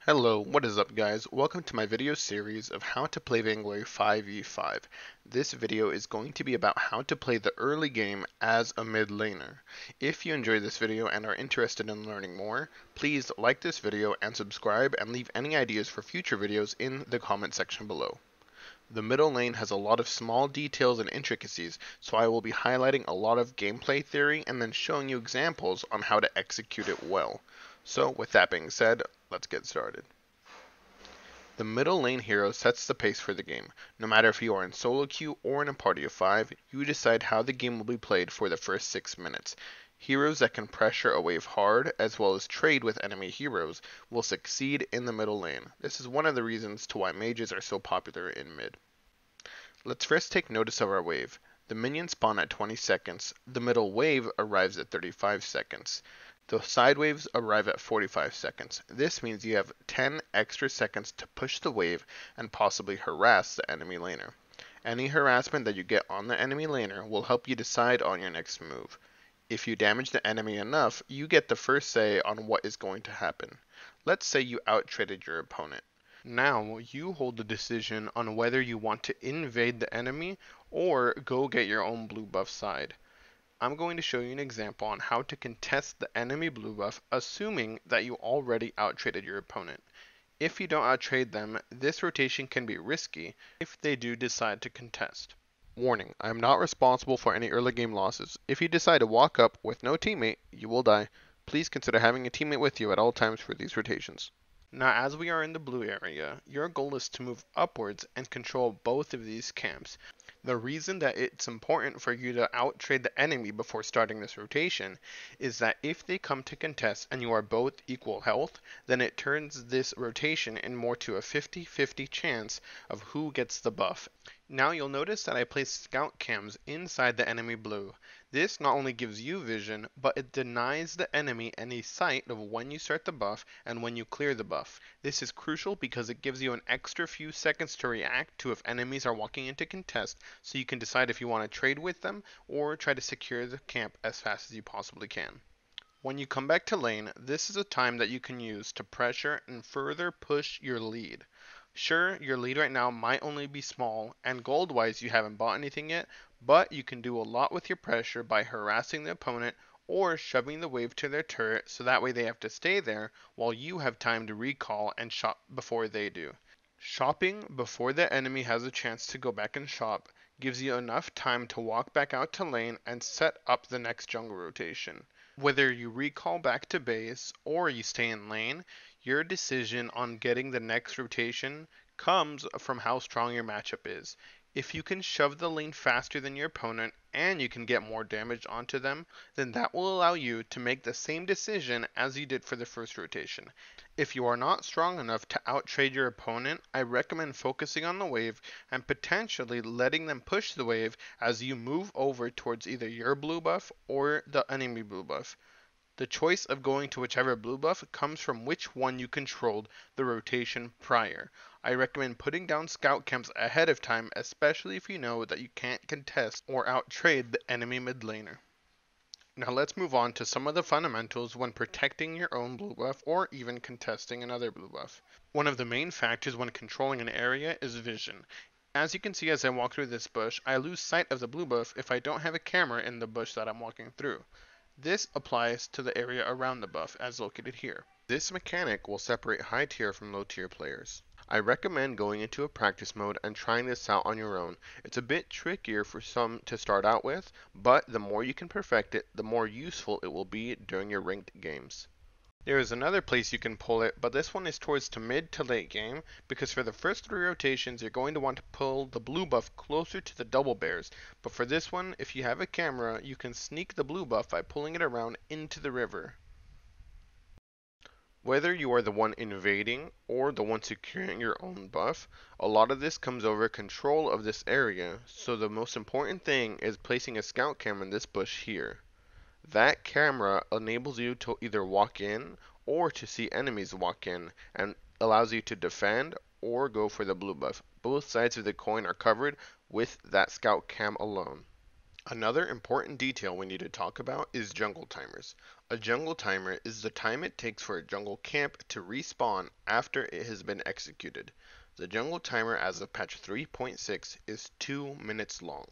Hello, what is up guys? Welcome to my video series of how to play Vainglory 5v5. This video is going to be about how to play the early game as a mid laner. If you enjoyed this video and are interested in learning more, please like this video and subscribe and leave any ideas for future videos in the comment section below. The middle lane has a lot of small details and intricacies, so I will be highlighting a lot of gameplay theory and then showing you examples on how to execute it well. So with that being said, let's get started. The middle lane hero sets the pace for the game. No matter if you are in solo queue or in a party of 5, you decide how the game will be played for the first 6 minutes. Heroes that can pressure a wave hard, as well as trade with enemy heroes, will succeed in the middle lane. This is one of the reasons to why mages are so popular in mid. Let's first take notice of our wave. The minions spawn at 20 seconds, the middle wave arrives at 35 seconds. The side waves arrive at 45 seconds. This means you have 10 extra seconds to push the wave and possibly harass the enemy laner. Any harassment that you get on the enemy laner will help you decide on your next move. If you damage the enemy enough, you get the first say on what is going to happen. Let's say you out-traded your opponent. Now you hold the decision on whether you want to invade the enemy or go get your own blue buff side. I'm going to show you an example on how to contest the enemy blue buff, assuming that you already out-traded your opponent. If you don't out-trade them, this rotation can be risky if they do decide to contest. Warning, I am not responsible for any early game losses. If you decide to walk up with no teammate, you will die. Please consider having a teammate with you at all times for these rotations. Now as we are in the blue area, your goal is to move upwards and control both of these camps. The reason that it's important for you to out-trade the enemy before starting this rotation is that if they come to contest and you are both equal health, then it turns this rotation in more to a 50-50 chance of who gets the buff. Now you'll notice that I placed scout cams inside the enemy blue. This not only gives you vision, but it denies the enemy any sight of when you start the buff and when you clear the buff. This is crucial because it gives you an extra few seconds to react to if enemies are walking into contest, so you can decide if you want to trade with them or try to secure the camp as fast as you possibly can. When you come back to lane, this is a time that you can use to pressure and further push your lead. Sure, your lead right now might only be small, and gold-wise you haven't bought anything yet, but you can do a lot with your pressure by harassing the opponent or shoving the wave to their turret so that way they have to stay there while you have time to recall and shop before they do. Shopping before the enemy has a chance to go back and shop gives you enough time to walk back out to lane and set up the next jungle rotation. Whether you recall back to base or you stay in lane, your decision on getting the next rotation comes from how strong your matchup is. If you can shove the lane faster than your opponent and you can get more damage onto them, then that will allow you to make the same decision as you did for the first rotation. If you are not strong enough to out-trade your opponent, I recommend focusing on the wave and potentially letting them push the wave as you move over towards either your blue buff or the enemy blue buff. The choice of going to whichever blue buff comes from which one you controlled the rotation prior. I recommend putting down scout camps ahead of time, especially if you know that you can't contest or out-trade the enemy mid laner. Now let's move on to some of the fundamentals when protecting your own blue buff or even contesting another blue buff. One of the main factors when controlling an area is vision. As you can see as I walk through this bush, I lose sight of the blue buff if I don't have a camera in the bush that I'm walking through. This applies to the area around the buff, as located here. This mechanic will separate high tier from low tier players. I recommend going into a practice mode and trying this out on your own. It's a bit trickier for some to start out with, but the more you can perfect it, the more useful it will be during your ranked games. There is another place you can pull it, but this one is towards to mid to late game, because for the first 3 rotations you're going to want to pull the blue buff closer to the double bears, but for this one, if you have a camera, you can sneak the blue buff by pulling it around into the river. Whether you are the one invading or the one securing your own buff, a lot of this comes over control of this area, so the most important thing is placing a scout camera in this bush here. That camera enables you to either walk in or to see enemies walk in and allows you to defend or go for the blue buff. Both sides of the coin are covered with that scout cam alone. Another important detail we need to talk about is jungle timers. A jungle timer is the time it takes for a jungle camp to respawn after it has been executed. The jungle timer as of patch 3.6 is 2 minutes long.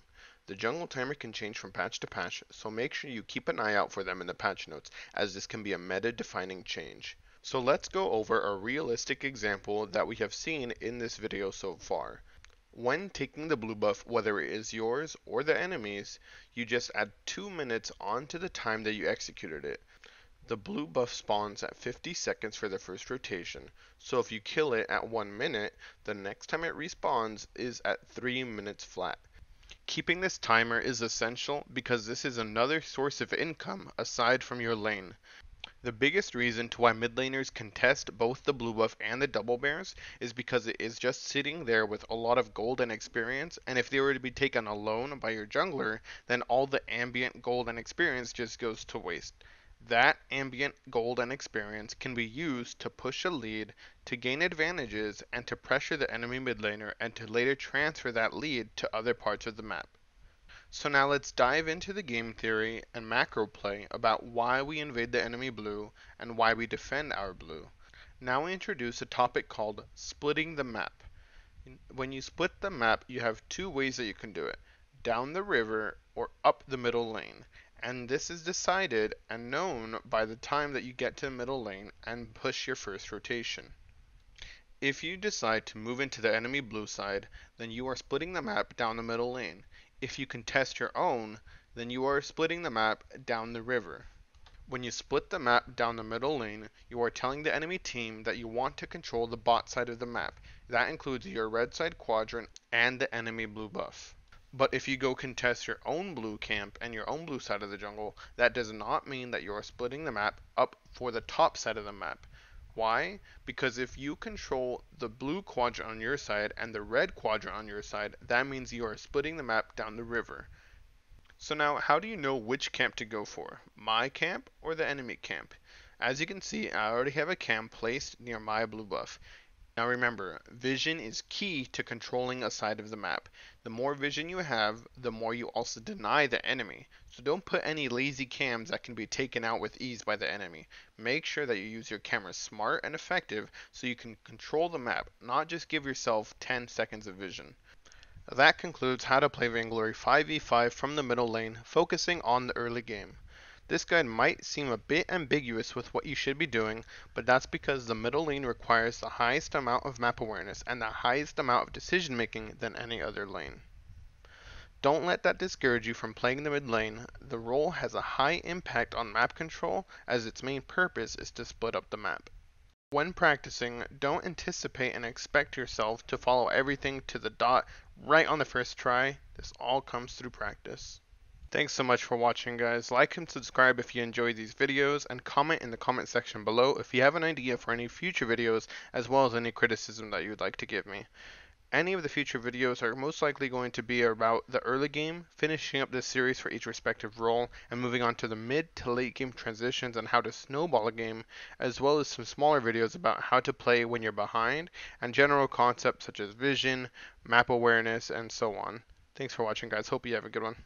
The jungle timer can change from patch to patch, so make sure you keep an eye out for them in the patch notes, as this can be a meta-defining change. So let's go over a realistic example that we have seen in this video so far. When taking the blue buff, whether it is yours or the enemy's, you just add 2 minutes onto the time that you executed it. The blue buff spawns at 50 seconds for the first rotation, so if you kill it at 1 minute, the next time it respawns is at 3 minutes flat. Keeping this timer is essential because this is another source of income aside from your lane. The biggest reason to why mid laners contest both the blue buff and the double bears is because it is just sitting there with a lot of gold and experience, and if they were to be taken alone by your jungler, then all the ambient gold and experience just goes to waste. That ambient gold and experience can be used to push a lead, to gain advantages, and to pressure the enemy mid laner, and to later transfer that lead to other parts of the map. So now let's dive into the game theory and macro play about why we invade the enemy blue and why we defend our blue. Now we introduce a topic called splitting the map. When you split the map, you have two ways that you can do it: down the river or up the middle lane. And this is decided and known by the time that you get to the middle lane and push your first rotation. If you decide to move into the enemy blue side, then you are splitting the map down the middle lane. If you contest your own, then you are splitting the map down the river. When you split the map down the middle lane, you are telling the enemy team that you want to control the bot side of the map. That includes your red side quadrant and the enemy blue buff. But if you go contest your own blue camp and your own blue side of the jungle, that does not mean that you are splitting the map up for the top side of the map. Why? Because if you control the blue quadrant on your side and the red quadrant on your side, that means you are splitting the map down the river. So now, how do you know which camp to go for? My camp or the enemy camp? As you can see, I already have a camp placed near my blue buff. Now remember, vision is key to controlling a side of the map. The more vision you have, the more you also deny the enemy. So don't put any lazy cams that can be taken out with ease by the enemy. Make sure that you use your camera smart and effective so you can control the map, not just give yourself 10 seconds of vision. That concludes how to play Vainglory 5v5 from the middle lane, focusing on the early game. This guide might seem a bit ambiguous with what you should be doing, but that's because the middle lane requires the highest amount of map awareness and the highest amount of decision making than any other lane. Don't let that discourage you from playing the mid lane. The role has a high impact on map control, as its main purpose is to split up the map. When practicing, don't anticipate and expect yourself to follow everything to the dot right on the first try. This all comes through practice. Thanks so much for watching, guys. Like and subscribe if you enjoy these videos, and comment in the comment section below if you have an idea for any future videos, as well as any criticism that you'd like to give me. Any of the future videos are most likely going to be about the early game, finishing up this series for each respective role, and moving on to the mid to late game transitions and how to snowball a game, as well as some smaller videos about how to play when you're behind, and general concepts such as vision, map awareness, and so on. Thanks for watching, guys. Hope you have a good one.